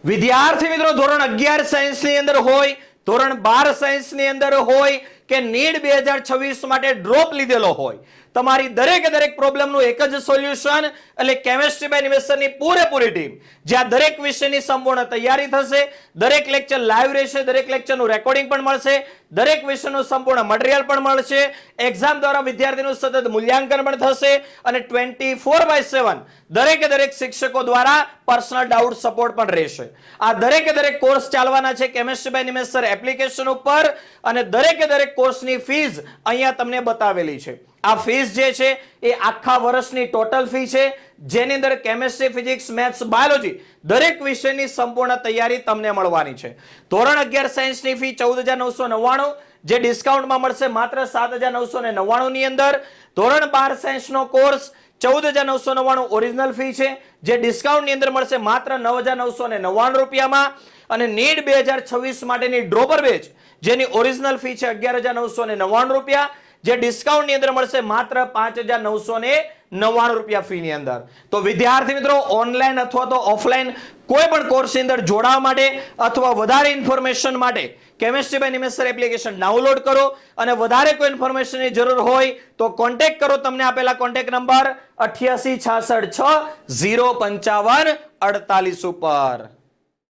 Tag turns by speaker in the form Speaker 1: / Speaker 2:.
Speaker 1: વિદ્યાર્થી મિત્રો ધોરણ 11 સાયન્સ ની અંદર હોય, ધોરણ 12 સાયન્સ ની અંદર હોય કે નીટ 2026 માટે ડ્રોપ લીધેલો હોય, તમારી દરેક પ્રોબ્લેમનું એક જ સોલ્યુશન એટલે કેમિસ્ટ્રી બાય નિમેષની પૂરેપૂરી ટીમ, જ્યાં દરેક વિષયની સંપૂર્ણ તૈયારી થશે, દરેક લેક્ચર લાઈવ રહેશે, દરેક લેક્ચરનું રેકોર્ડિંગ પણ મળશે, દરેક વિષયનું સંપૂર્ણ મટીરીયલ પણ મળશે, એક્ઝામ દ્વારા વિદ્યાર્થીનું સતત મૂલ્યાંકન પણ થશે અને 24/7 દરેક શિક્ષકો દ્વારા પર્સનલ ડાઉટ સપોર્ટ પણ રહેશે. આ દરેક કોર્સ ચાલવાના છે chemistry by Nimesh sir application ઉપર અને દરેક કોર્સની ફીસ અહીંયા તમને બતાવેલી છે. આ ફીસ જે છે એ આખા વર્ષની ટોટલ ફી છે, જેની અંદર કેમિસ્ટ્રી, ફિઝિક્સ, મેથ્સ, બાયોલોજી દરેક વિષયની સંપૂર્ણ તૈયારી તમને મળવાની છે. ધોરણ 11 સાયન્સની ફી 14,999 જે ડિસ્કાઉન્ટમાં મળશે માત્ર 7,999 ની અંદર. ધોરણ 12 સાયન્સનો કોર્સ 14,999 ઓરિજિનલ ફી છે, જે ડિસ્કાઉન્ટની અંદર મળશે માત્ર 9,999 રૂપિયામાં. અને નીટ 2026 માટેની ડ્રોપર બેચ જેની ઓરિજિનલ ફી છે 11,999 રૂપિયા, જે ડિસ્કાઉન્ટની અંદર મળશે માત્ર 5,999 રૂપિયા ફીની અંદર. તો વિદ્યાર્થી મિત્રો ઓનલાઈન અથવા તો ઓફલાઈન કોઈ પણ કોર્સની અંદર જોડાવા માટે અથવા વધારે ઇન્ફોર્મેશન માટે chemistry by Nimesh sir application download કરો અને વધારે કોઈ ઇન્ફોર્મેશનની જરૂર હોય તો કોન્ટેક્ટ કરો તમને આપેલા કોન્ટેક્ટ નંબર 8866605548 ઉપર.